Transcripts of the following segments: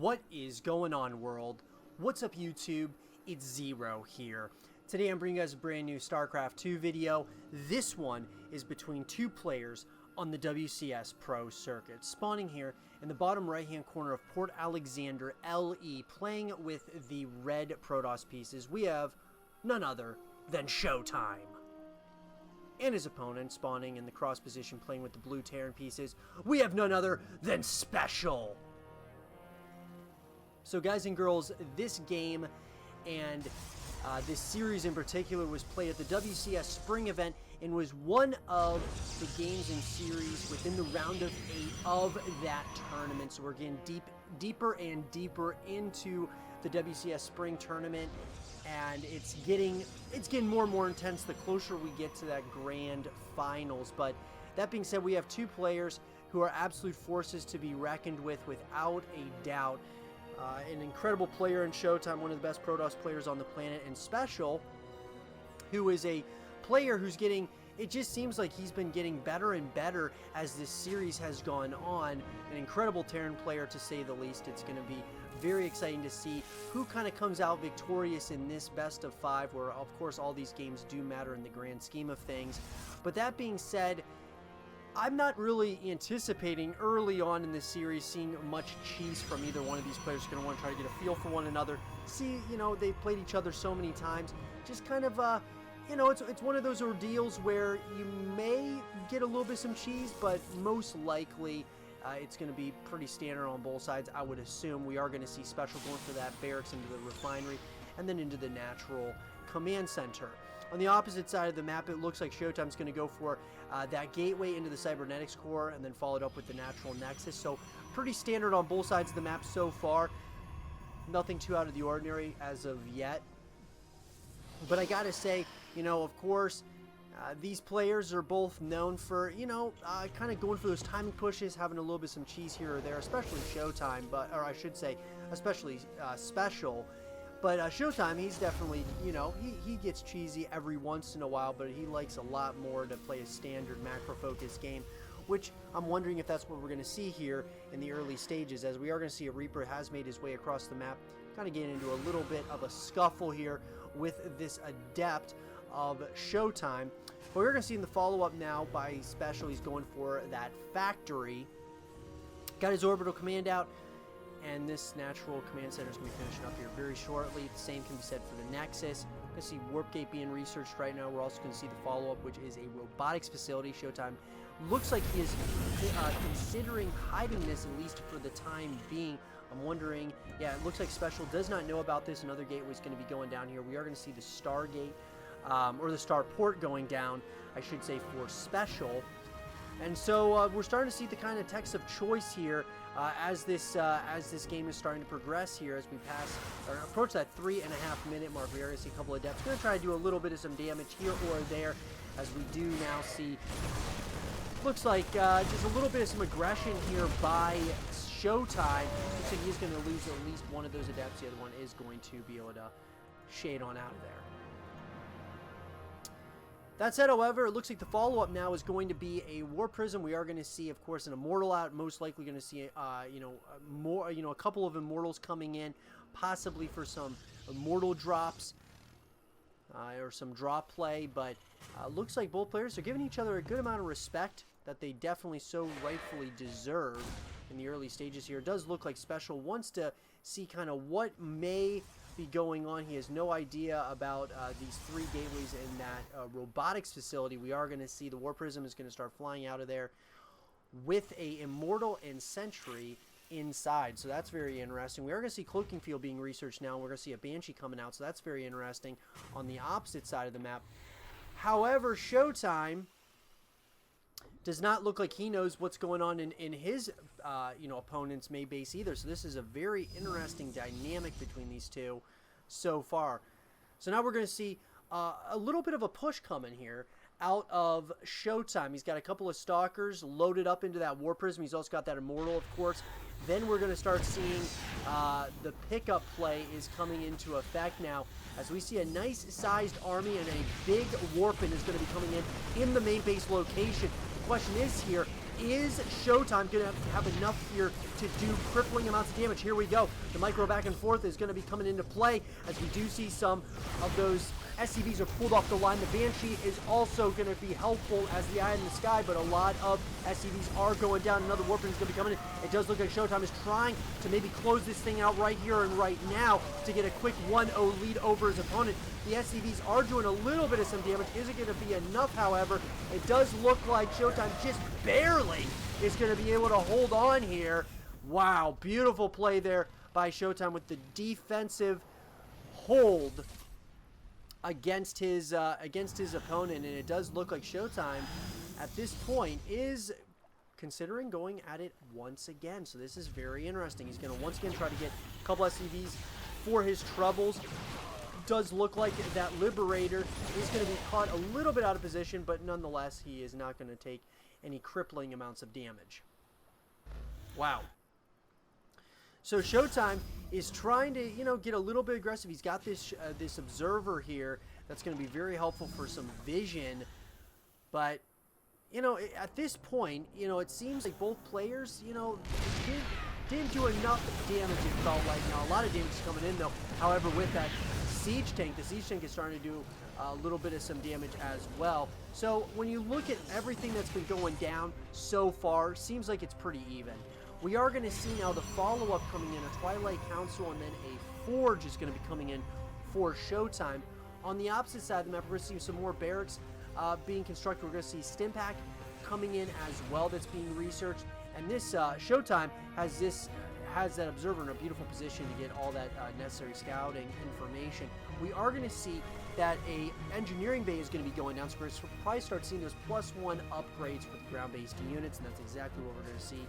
What is going on, world? What's up, YouTube? It's Zero here. Today I'm bringing you guys a brand new StarCraft 2 video. This one is between two players on the WCS Pro circuit. Spawning here in the bottom right hand corner of Port Alexander LE, playing with the red Protoss pieces, we have none other than ShoWTimE. And his opponent spawning in the cross position playing with the blue Terran pieces, we have none other than SpeCial. So guys and girls, this game and this series in particular was played at the WCS Spring event and was one of the games in series within the round of 8 of that tournament. So we're getting deeper and deeper into the WCS Spring tournament, and it's getting more and more intense the closer we get to that grand finals. But that being said, we have two players who are absolute forces to be reckoned with without a doubt. An incredible player in ShoWTimE, one of the best Protoss players on the planet, and SpeCial, who is a player who's getting, it just seems like he's been getting better and better as this series has gone on. An incredible Terran player, to say the least. It's going to be very exciting to see who kind of comes out victorious in this best of 5, where of course all these games do matter in the grand scheme of things. But that being said, I'm not really anticipating early on in this series seeing much cheese from either one of these players. Going to want to try to get a feel for one another. See, you know, they've played each other so many times. Just kind of, you know, it's one of those ordeals where you may get a little bit of some cheese, but most likely it's going to be pretty standard on both sides. I would assume we are going to see SpeCial going for that barracks into the refinery and then into the natural command center. On the opposite side of the map, it looks like ShoWTimE's going to go for that gateway into the cybernetics core and then followed up with the natural nexus. So pretty standard on both sides of the map so far. Nothing too out of the ordinary as of yet. But I gotta say, you know, of course, these players are both known for, you know, kind of going for those timing pushes, having a little bit of some cheese here or there, especially ShoWTimE, or I should say, especially SpeCial. But ShoWTimE, he's definitely, you know, he gets cheesy every once in a while, but he likes a lot more to play a standard macro-focused game, which I'm wondering if that's what we're going to see here in the early stages, as we are going to see a Reaper has made his way across the map, kind of getting into a little bit of a scuffle here with this adept of ShoWTimE. But we're going to see in the follow-up now by SpeCial, he's going for that factory. Got his orbital command out. And this natural command center is going to be finishing up here very shortly. The same can be said for the Nexus. We're going to see Warp Gate being researched right now. We're also going to see the follow-up, which is a robotics facility. ShoWTimE looks like he is considering hiding this, at least for the time being. I'm wondering, yeah, it looks like SpeCial does not know about this. Another gateway is going to be going down here. We are going to see the Stargate, or the Starport going down, I should say, for SpeCial. And so we're starting to see the kind of text of choice here as this game is starting to progress here, as we pass or approach that 3.5 minute mark. We are going to see a couple of adepts going to try to do a little bit of some damage here or there, as we do now see, looks like just a little bit of some aggression here by ShoWTimE. Looks like he's going to lose at least one of those adepts. The other one is going to be able to shade on out of there. That said, however, it looks like the follow-up now is going to be a War Prism. We are going to see, of course, an Immortal out. Most likely going to see, a couple of Immortals coming in, possibly for some Immortal drops or some drop play. But looks like both players are giving each other a good amount of respect that they definitely so rightfully deserve in the early stages here. It does look like SpeCial wants to see kind of what may be going on. He has no idea about these 3 gateways in that robotics facility. We are going to see the War Prism is going to start flying out of there with a Immortal and Sentry inside. So that's very interesting. We are going to see Cloaking Field being researched now. We're going to see a Banshee coming out. So that's very interesting on the opposite side of the map. However, ShoWTimE does not look like he knows what's going on in his opponent's main base either. So this is a very interesting dynamic between these two so far. So now we're going to see a little bit of a push coming here out of ShoWTimE. He's got a couple of Stalkers loaded up into that War Prism. He's also got that Immortal, of course. Then we're going to start seeing the pickup play is coming into effect now, as we see a nice sized army and a big Warpin is going to be coming in the main base location. The question is here, is ShoWTimE going to have enough here to do crippling amounts of damage? Here we go. The micro back and forth is going to be coming into play as we do see some of those SCVs are pulled off the line. The Banshee is also going to be helpful as the eye in the sky, but a lot of SCVs are going down. Another Warping is going to be coming in. It does look like ShoWTimE is trying to maybe close this thing out right here and right now to get a quick 1-0 lead over his opponent. The SCVs are doing a little bit of some damage. Is it going to be enough, however? It does look like ShoWTimE just barely is going to be able to hold on here. Wow, beautiful play there by ShoWTimE with the defensive hold against his opponent, and it does look like ShoWTimE at this point is considering going at it once again. So this is very interesting. He's going to once again try to get a couple SCVs for his troubles. Does look like that Liberator is going to be caught a little bit out of position, but nonetheless, he is not going to take any crippling amounts of damage. Wow. So ShoWTimE is trying to, get a little bit aggressive. He's got this this observer here that's going to be very helpful for some vision. But, at this point, it seems like both players, didn't do enough damage, it felt like. Now, a lot of damage is coming in, though. However, with that siege tank, the siege tank is starting to do a little bit of some damage as well. So when you look at everything that's been going down so far, seems like it's pretty even. We are going to see now the follow-up coming in, a Twilight Council, and then a Forge is going to be coming in for ShoWTimE. On the opposite side of the map, we're going to see some more barracks being constructed. We're going to see Stimpack coming in as well that's being researched. And this ShoWTimE has that observer in a beautiful position to get all that necessary scouting information. We are going to see that a engineering bay is going to be going down, so we're going to probably start seeing those +1 upgrades for the ground-based units, and that's exactly what we're going to see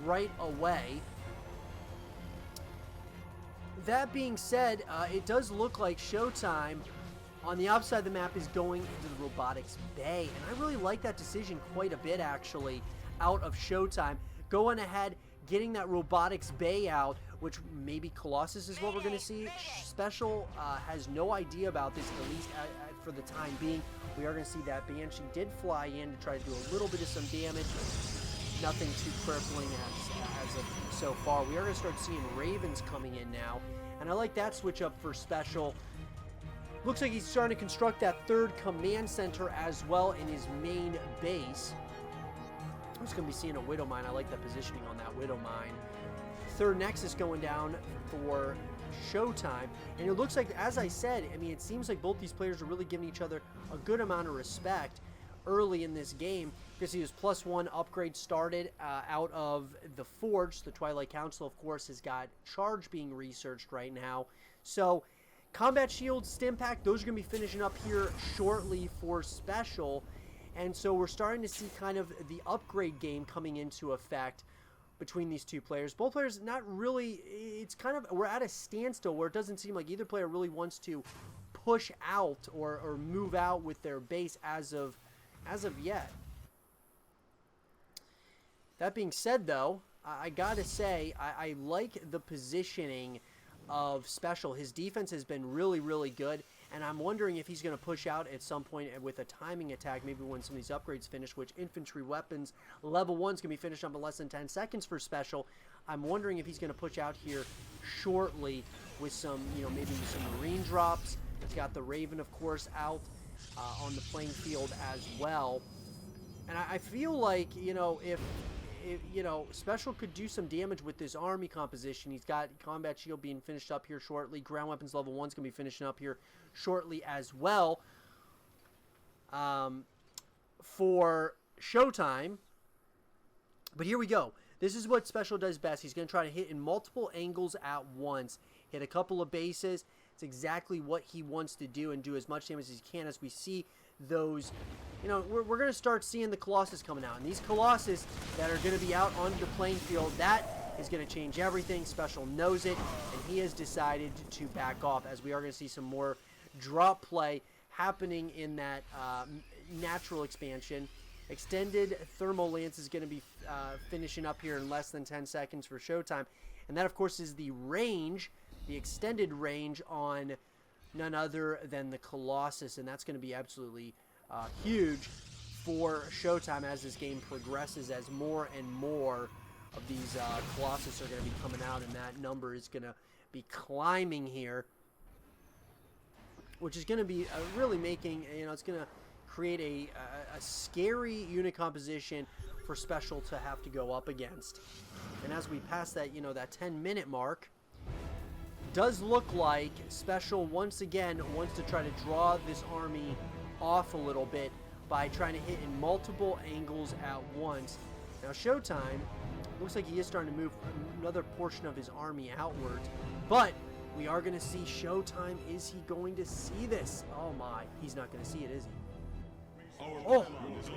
right away. That being said, it does look like ShoWTimE on the outside of the map is going into the robotics bay, and I really like that decision quite a bit, actually, out of ShoWTimE. Going ahead, getting that robotics bay out, which maybe Colossus is what we're going to see. SpeCial has no idea about this, at least for the time being. We are going to see that Banshee did fly in to try to do a little bit of some damage. Nothing too crippling as of so far. We are going to start seeing Ravens coming in now, and I like that switch up for SpeCial. Looks like he's starting to construct that third command center as well in his main base. I'm just going to be seeing a Widow Mine. I like the positioning on that Widow Mine. Third Nexus going down for ShoWTimE. And it looks like, as I said, it seems like both these players are really giving each other a good amount of respect early in this game. You can see his +1 upgrade started out of the Forge. The Twilight Council, of course, has got Charge being researched right now. So, Combat Shield, Stimpack, those are going to be finishing up here shortly for SpeCial. And so we're starting to see kind of the upgrade game coming into effect between these two players. Both players not really, it's kind of, we're at a standstill where it doesn't seem like either player really wants to push out or move out with their base as of yet. That being said, though, I gotta say, I like the positioning of SpeCial. His defense has been really, really good. And I'm wondering if he's going to push out at some point with a timing attack, maybe when some of these upgrades finish, which infantry weapons level 1 is going to be finished up in less than 10 seconds for SpeCial. I'm wondering if he's going to push out here shortly with some, maybe some marine drops. It's got the Raven, of course, out on the playing field as well. And I feel like, if SpeCial could do some damage with this army composition. He's got Combat Shield being finished up here shortly. Ground Weapons level 1 is going to be finishing up here shortly as well for ShoWTimE. But here we go. This is what SpeCial does best. He's going to try to hit in multiple angles at once. Hit a couple of bases. It's exactly what he wants to do and do as much damage as he can as we see those. We're going to start seeing the Colossus coming out. And these Colossus that are going to be out on the playing field, that is going to change everything. SpeCial knows it, and he has decided to back off, as we are going to see some more drop play happening in that natural expansion. Extended Thermal Lance is going to be finishing up here in less than 10 seconds for ShoWTimE. And that, of course, is the range, the extended range on none other than the Colossus, and that's going to be absolutely huge for ShoWTimE as this game progresses, as more and more of these Colossus are going to be coming out, and that number is going to be climbing here, which is going to be really making, it's going to create a scary unit composition for SpeCial to have to go up against. And as we pass that, that 10-minute mark, does look like SpeCial once again wants to try to draw this army off a little bit by trying to hit in multiple angles at once. Now ShoWTimE looks like he is starting to move another portion of his army outwards, but we are going to see ShoWTimE. Is he going to see this? Oh my, he's not going to see it, is he? Oh,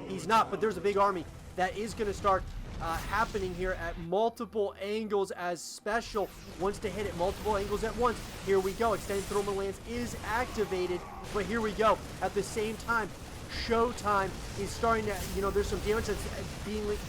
he's not, but there's a big army that is going to start happening here at multiple angles as SpeCial wants to hit at multiple angles at once. Here we go. Extended Thermal Lance is activated, but here we go. At the same time, ShoWTimE is starting to, there's some damage that's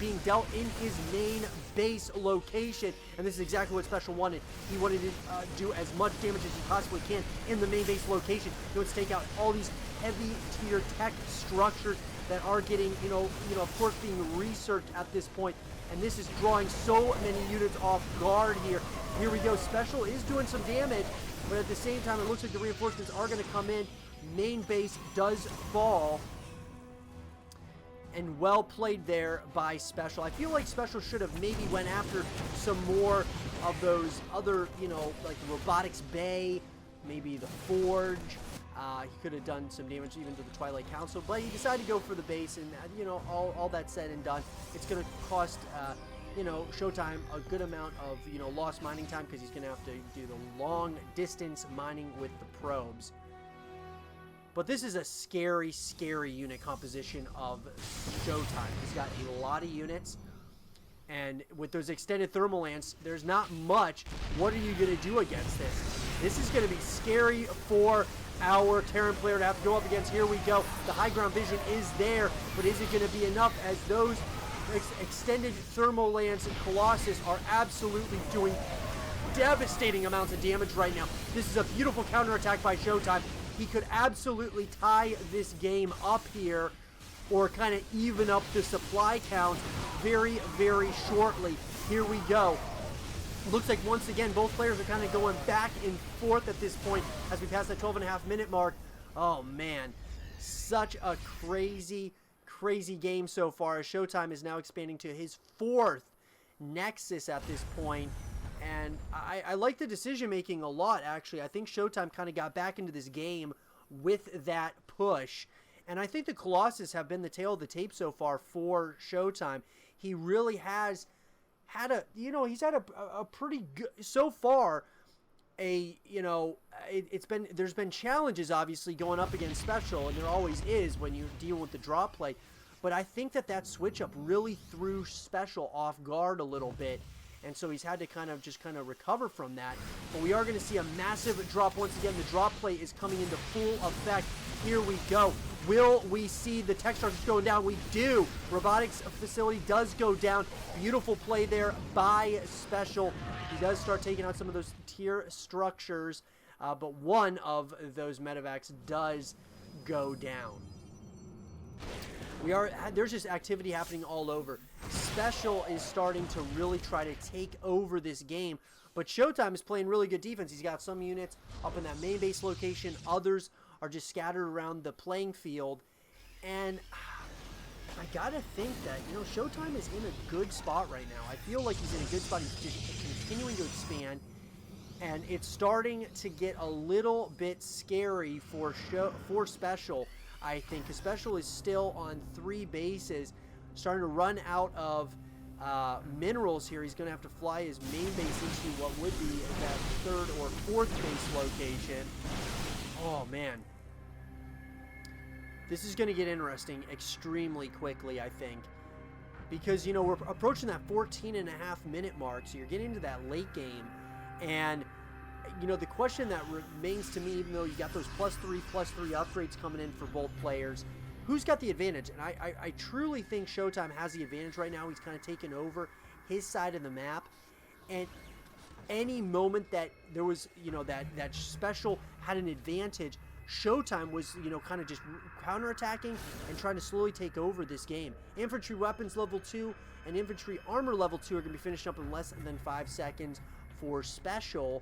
being dealt in his main base location, and this is exactly what SpeCial wanted. He wanted to do as much damage as he possibly can in the main base location. He wants to take out all these heavy tier tech structures that are getting, of course, being researched at this point, and this is drawing so many units off guard here. Here we go. SpeCial is doing some damage, but at the same time, it looks like the reinforcements are going to come in. Main base does fall, and well played there by SpeCial. I feel like SpeCial should have maybe went after some more of those other, like the Robotics Bay, maybe the Forge. He could have done some damage even to the Twilight Council, but he decided to go for the base, and all that said and done, it's going to cost ShoWTimE a good amount of lost mining time, because he's going to have to do the long distance mining with the probes. But this is a scary, scary unit composition of ShoWTimE. He's got a lot of units, and with those extended thermal lance, there's not much. What are you going to do against this? This is going to be scary for our Terran player to have to go up against. Here we go. The high ground vision is there, but is it going to be enough, as those extended thermal lance and Colossus are absolutely doing devastating amounts of damage right now. This is a beautiful counterattack by ShoWTimE. He could absolutely tie this game up here, or kind of even up the supply count very, very shortly. Here we go. Looks like once again both players are kind of going back and forth at this point as we pass that 12.5-minute mark. Oh man, such a crazy, crazy game so far, as ShoWTimE is now expanding to his 4th Nexus at this point. And I like the decision making a lot, actually. I think ShoWTimE kind of got back into this game with that push, and I think the Colossus have been the tail of the tape so far for ShoWTimE. He really has had he's had a pretty good so far. There's been challenges obviously going up against SpeCial, and there always is when you deal with the drop play, but I think that switch up really threw SpeCial off guard a little bit, and so he's had to kind of recover from that. But we are going to see a massive drop once again. The drop play is coming into full effect. Here we go. Will we see the tech structures going down? We do. Robotics facility does go down. Beautiful play there by SpeCial. He does start taking out some of those tier structures, but one of those medevacs does go down. There's just activity happening all over. SpeCial is starting to really try to take over this game, but ShoWTimE is playing really good defense. He's got some units up in that main base location. Others are just scattered around the playing field, and I gotta think that ShoWTimE is in a good spot right now. I feel like he's in a good spot. He's just continuing to expand, and it's starting to get a little bit scary for SpeCial. I think SpeCial is still on 3 bases, starting to run out of minerals here. He's going to have to fly his main base into what would be that 3rd or 4th base location. Oh man, this is going to get interesting extremely quickly, I think, because we're approaching that 14.5-minute mark, so you're getting into that late game, and the question that remains to me, even though you got those +3 upgrades coming in for both players, who's got the advantage? And I truly think ShoWTimE has the advantage right now. He's kind of taken over his side of the map, and any moment that there was, that SpeCial had an advantage, ShoWTimE was, you know, kind of just counterattacking and trying to slowly take over this game. Infantry weapons level 2 and infantry armor level 2 are going to be finished up in less than 5 seconds for SpeCial.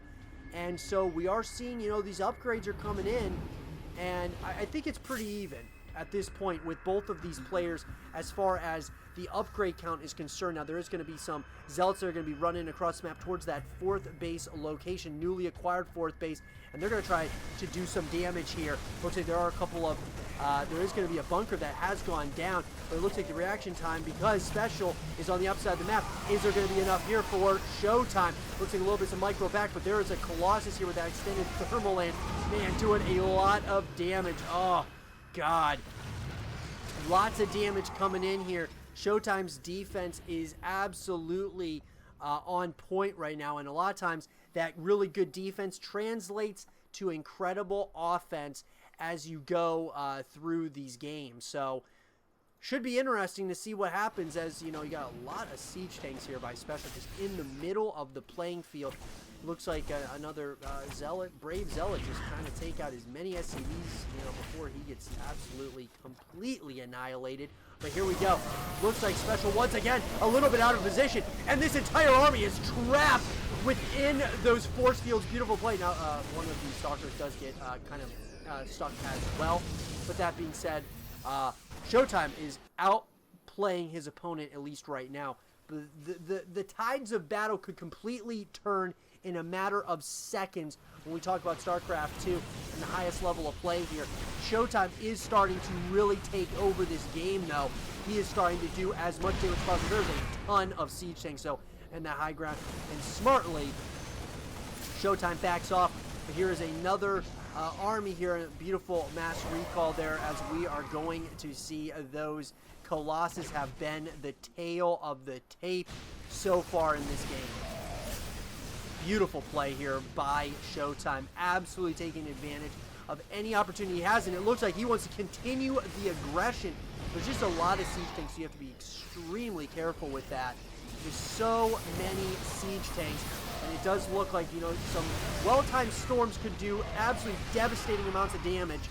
And so we are seeing, you know, these upgrades are coming in, and I think it's pretty even at this point with both of these players as far as the upgrade count is concerned. Now, there is going to be some Zealots that are going to be running across the map towards that 4th base location, newly acquired 4th base, and they're going to try to do some damage here. Looks like there are a couple of, there is going to be a bunker that has gone down, but it looks like the reaction time, because SpeCial is on the upside of the map, is there going to be enough here for ShoWTimE? Looks like a little bit of micro back, but there is a Colossus here with that extended thermal land. Man, doing a lot of damage. Oh, God. Lots of damage coming in here. ShoWTimE's defense is absolutely on point right now, and a lot of times that really good defense translates to incredible offense as you go through these games. So should be interesting to see what happens, as you know, you got a lot of siege tanks here by SpeCial just in the middle of the playing field. Looks like another brave zealot just trying to take out as many SCVs, you know, before he gets absolutely completely annihilated. But here we go. Looks like SpeCial once again a little bit out of position, and this entire army is trapped within those force fields. Beautiful play. Now, one of these stalkers does get kind of stuck as well. But that being said, ShoWTimE is outplaying his opponent, at least right now. The tides of battle could completely turn in a matter of seconds when we talk about StarCraft 2 and the highest level of play here. ShoWTimE is starting to really take over this game, though. He is starting to do as much damage as possible. There's a ton of siege tanks, so, in that high ground. And smartly, ShoWTimE backs off. But here is another army here, a beautiful mass recall there, as we are going to see those Colossus have been the tail of the tape so far in this game. Beautiful play here by ShoWTimE, absolutely taking advantage of any opportunity he has, and it looks like he wants to continue the aggression. There's just a lot of siege tanks, so you have to be extremely careful with that. There's so many siege tanks, and it does look like, you know, some well-timed storms could do absolutely devastating amounts of damage,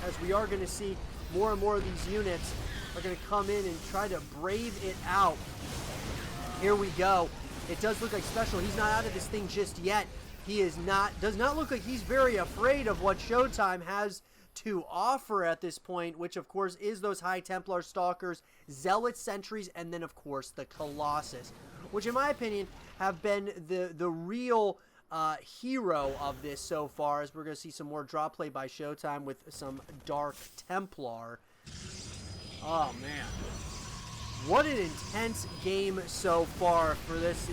as we are going to see more and more of these units are going to come in and try to brave it out. Here we go. It does look like SpeCial, he's not out of this thing just yet. He is not, does not look like he's very afraid of what ShoWTimE has to offer at this point, which of course is those High Templar Stalkers, Zealot Sentries, and then of course the Colossus, which in my opinion have been the real hero of this so far, as we're going to see some more drop play by ShoWTimE with some Dark Templar. Oh man. What an intense game so far for this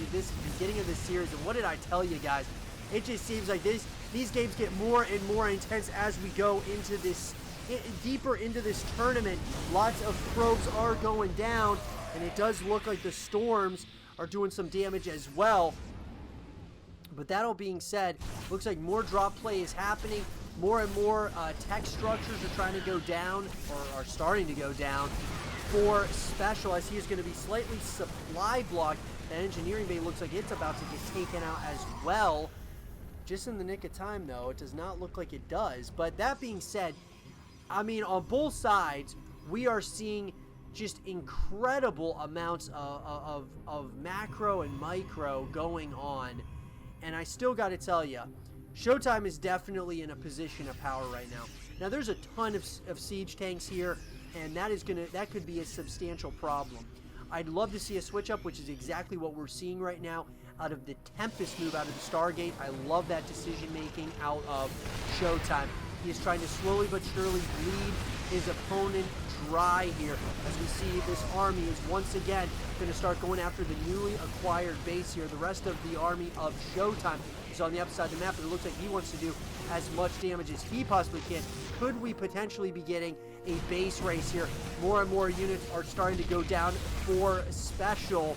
beginning of this series. And what did I tell you guys? It just seems like these games get more and more intense as we go into this, deeper into this tournament. Lots of probes are going down, and it does look like the storms are doing some damage as well. But that all being said, looks like more drop play is happening. More and more tech structures are trying to go down, or are starting to go down, for SpeCial, as he is going to be slightly supply blocked. That engineering bay looks like it's about to get taken out as well. Just in the nick of time, though. It does not look like it does. But that being said, I mean, on both sides, we are seeing just incredible amounts of macro and micro going on. And I still got to tell you, ShoWTimE is definitely in a position of power right now. Now, there's a ton of siege tanks here, and that could be a substantial problem. I'd love to see a switch up, which is exactly what we're seeing right now out of the Tempest move out of the Stargate. I love that decision making out of ShoWTimE. He is trying to slowly but surely bleed his opponent dry here, as we see this army is once again going to start going after the newly acquired base here. The rest of the army of ShoWTimE is on the upside of the map, and it looks like he wants to do as much damage as he possibly can. Could we potentially be getting a base race here? More and more units are starting to go down for SpeCial.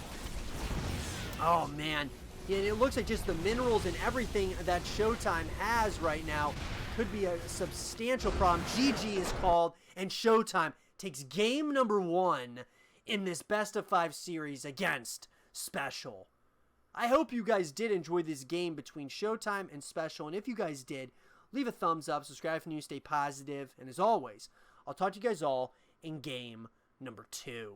Oh man, yeah, it looks like just the minerals and everything that ShoWTimE has right now could be a substantial problem. GG is called, and ShoWTimE takes game number 1 in this best of 5 series against SpeCial. I hope you guys did enjoy this game between ShoWTimE and SpeCial, and if you guys did, leave a thumbs up, subscribe if you're new, stay positive, and as always, I'll talk to you guys all in game number 2.